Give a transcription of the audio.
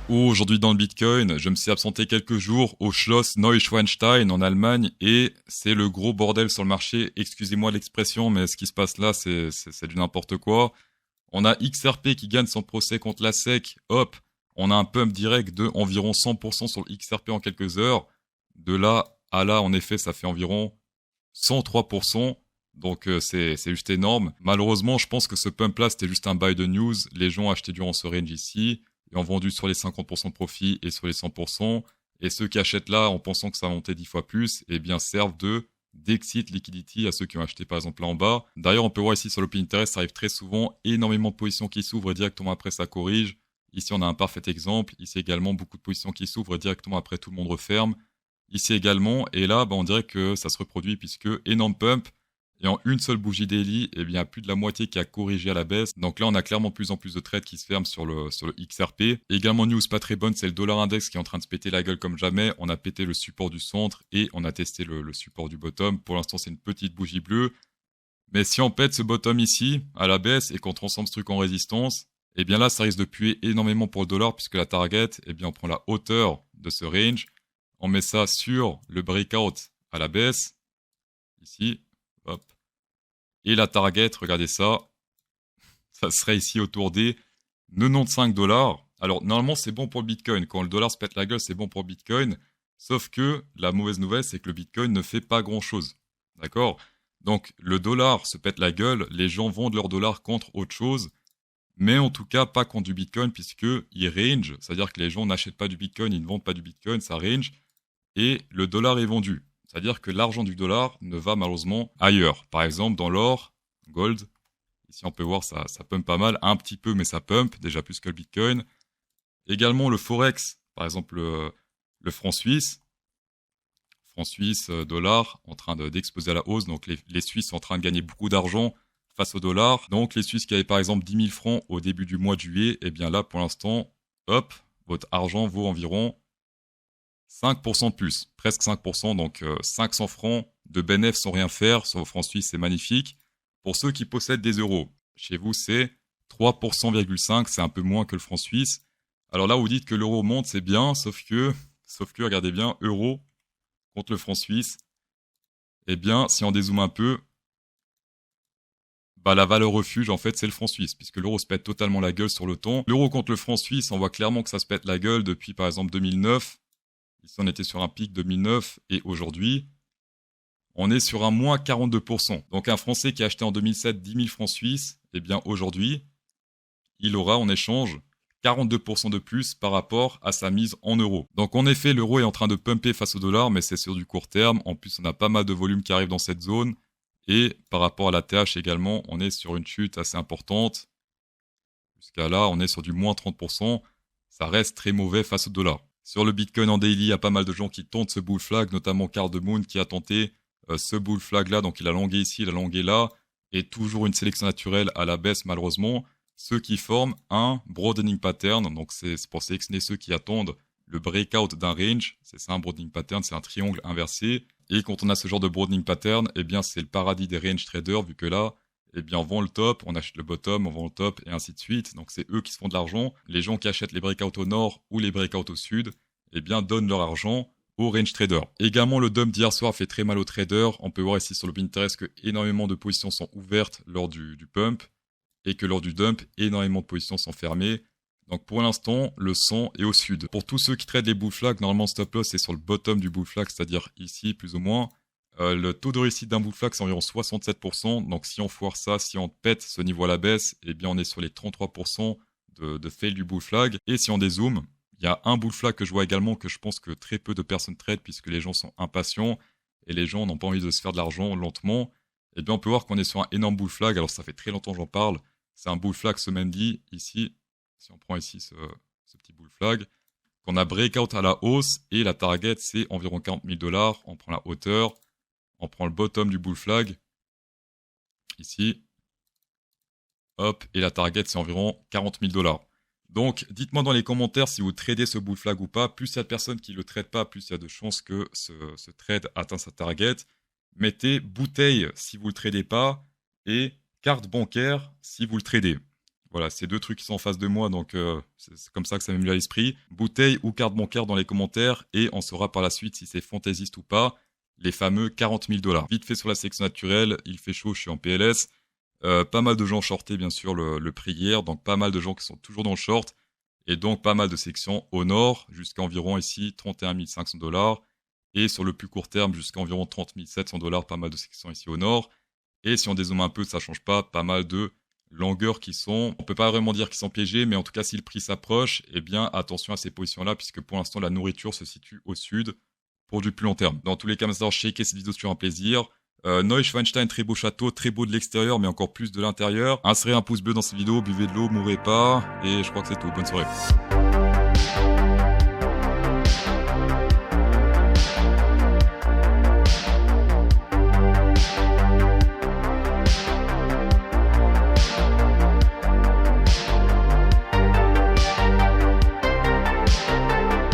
Aujourd'hui dans le Bitcoin, je me suis absenté quelques jours au Schloss Neuschwanstein en Allemagne et c'est le gros bordel sur le marché. Excusez-moi l'expression, mais ce qui se passe là, c'est du n'importe quoi. On a XRP qui gagne son procès contre la SEC. Hop, on a un pump direct de environ 100% sur le XRP en quelques heures. De là à là, en effet, ça fait environ 103%. Donc c'est juste énorme. Malheureusement, je pense que ce pump là, c'était juste un buy de news. Les gens ont acheté durant ce range ici et ont vendu sur les 50% de profit et sur les 100%. Et ceux qui achètent là en pensant que ça va monter 10 fois plus, eh bien servent de d'exit liquidity à ceux qui ont acheté par exemple là en bas. D'ailleurs, on peut voir ici sur le Pinterest, ça arrive très souvent, énormément de positions qui s'ouvrent et directement après ça corrige. Ici, on a un parfait exemple. Ici également, beaucoup de positions qui s'ouvrent et directement après tout le monde referme. Ici également, et là, on dirait que ça se reproduit puisque énorme pump, et en une seule bougie daily, eh bien, plus de la moitié qui a corrigé à la baisse. Donc là, on a clairement plus en plus de trades qui se ferment sur le XRP. Également, news pas très bonne, c'est le dollar index qui est en train de se péter la gueule comme jamais. On a pété le support du centre et on a testé le support du bottom. Pour l'instant, c'est une petite bougie bleue. Mais si on pète ce bottom ici, à la baisse, et qu'on transforme ce truc en résistance, eh bien là, ça risque de puer énormément pour le dollar puisque la target, eh bien, on prend la hauteur de ce range. On met ça sur le breakout à la baisse. Ici. Hop. Et la target, regardez ça, ça serait ici autour des 95 dollars. Alors normalement c'est bon pour le Bitcoin. Quand le dollar se pète la gueule, c'est bon pour le Bitcoin. Sauf que la mauvaise nouvelle, c'est que le Bitcoin ne fait pas grand-chose. D'accord? Donc le dollar se pète la gueule, les gens vendent leur dollar contre autre chose. Mais en tout cas pas contre du Bitcoin puisque il range. C'est-à-dire que les gens n'achètent pas du Bitcoin, ils ne vendent pas du Bitcoin, ça range. Et le dollar est vendu. C'est-à-dire que l'argent du dollar ne va malheureusement ailleurs. Par exemple, dans l'or, gold, ici on peut voir ça pump pas mal, un petit peu mais ça pump, déjà plus que le Bitcoin. Également le Forex, par exemple le franc suisse, dollar, en train d'exploser à la hausse, donc les Suisses sont en train de gagner beaucoup d'argent face au dollar. Donc les Suisses qui avaient par exemple 10 000 francs au début du mois de juillet, eh bien là pour l'instant, hop, votre argent vaut environ 5% de plus, presque 5%, donc 500 francs de bénéfice sans rien faire sur vos francs suisses, c'est magnifique. Pour ceux qui possèdent des euros, chez vous c'est 3,5%, c'est un peu moins que le franc suisse. Alors là, vous dites que l'euro monte, c'est bien, sauf que, regardez bien, euro contre le franc suisse, eh bien, si on dézoome un peu, la valeur refuge, en fait, c'est le franc suisse, puisque l'euro se pète totalement la gueule sur le temps. L'euro contre le franc suisse, on voit clairement que ça se pète la gueule depuis, par exemple, 2009. Ici, on était sur un pic 2009 et aujourd'hui, on est sur un moins 42%. Donc un Français qui a acheté en 2007 10 000 francs suisses, eh bien aujourd'hui, il aura en échange 42% de plus par rapport à sa mise en euros. Donc en effet, l'euro est en train de pumper face au dollar, mais c'est sur du court terme. En plus, on a pas mal de volume qui arrive dans cette zone. Et par rapport à la TH également, on est sur une chute assez importante. Jusqu'à là, on est sur du moins 30%. Ça reste très mauvais face au dollar. Sur le Bitcoin en daily, il y a pas mal de gens qui tentent ce bull flag, notamment Carl de Moon qui a tenté ce bull flag là. Donc il a longué ici, il a longué là. Et toujours une sélection naturelle à la baisse malheureusement. Ceux qui forment un broadening pattern. Donc c'est pour sélectionner ceux qui attendent le breakout d'un range. C'est ça un broadening pattern, c'est un triangle inversé. Et quand on a ce genre de broadening pattern, eh bien c'est le paradis des range traders vu que là, eh bien on vend le top, on achète le bottom, on vend le top et ainsi de suite. Donc c'est eux qui se font de l'argent. Les gens qui achètent les breakouts au nord ou les breakouts au sud, eh bien donnent leur argent aux range traders. Également le dump d'hier soir fait très mal aux traders. On peut voir ici sur le Pinterest que énormément de positions sont ouvertes lors du pump et que lors du dump, énormément de positions sont fermées. Donc pour l'instant, le sang est au sud. Pour tous ceux qui tradent les bull flags, normalement stop loss est sur le bottom du bull flag, c'est-à-dire ici plus ou moins. Le taux de réussite d'un bull flag, c'est environ 67%. Donc si on foire ça, si on pète ce niveau à la baisse, eh bien on est sur les 33% de fail du bull flag. Et si on dézoome, il y a un bull flag que je vois également que je pense que très peu de personnes tradent puisque les gens sont impatients et les gens n'ont pas envie de se faire de l'argent lentement. Eh bien on peut voir qu'on est sur un énorme bull flag. Alors ça fait très longtemps que j'en parle. C'est un bull flag semaine dit ici. Si on prend ici ce petit bull flag, qu'on a breakout à la hausse et la target c'est environ 40 000 dollars. On prend la hauteur. On prend le bottom du bull flag, ici, hop, et la target c'est environ 40 000 dollars. Donc, dites-moi dans les commentaires si vous tradez ce bull flag ou pas. Plus il y a de personnes qui ne le tradent pas, plus il y a de chances que ce trade atteint sa target. Mettez bouteille si vous ne le tradez pas et carte bancaire si vous le tradez. Voilà, c'est deux trucs qui sont en face de moi, donc c'est comme ça que ça m'est mis à l'esprit. Bouteille ou carte bancaire dans les commentaires, et on saura par la suite si c'est fantaisiste ou pas. Les fameux 40 000 $. Vite fait sur la sélection naturelle, il fait chaud, je suis en PLS. Pas mal de gens shortaient bien sûr le prix hier, donc pas mal de gens qui sont toujours dans le short, et donc pas mal de sections au nord, jusqu'à environ ici 31 500 $, et sur le plus court terme jusqu'à environ 30 700 $, pas mal de sections ici au nord. Et si on dézoome un peu, ça change pas mal de longueurs qui sont, on peut pas vraiment dire qu'ils sont piégés, mais en tout cas si le prix s'approche, eh bien attention à ces positions-là, puisque pour l'instant la nourriture se situe au sud pour du plus long terme. Dans tous les cas, maintenant, shaker cette vidéo sur un plaisir. Neuschwanstein, très beau château, très beau de l'extérieur, mais encore plus de l'intérieur. Insérez un pouce bleu dans cette vidéo, buvez de l'eau, mourrez pas, et je crois que c'est tout. Bonne soirée.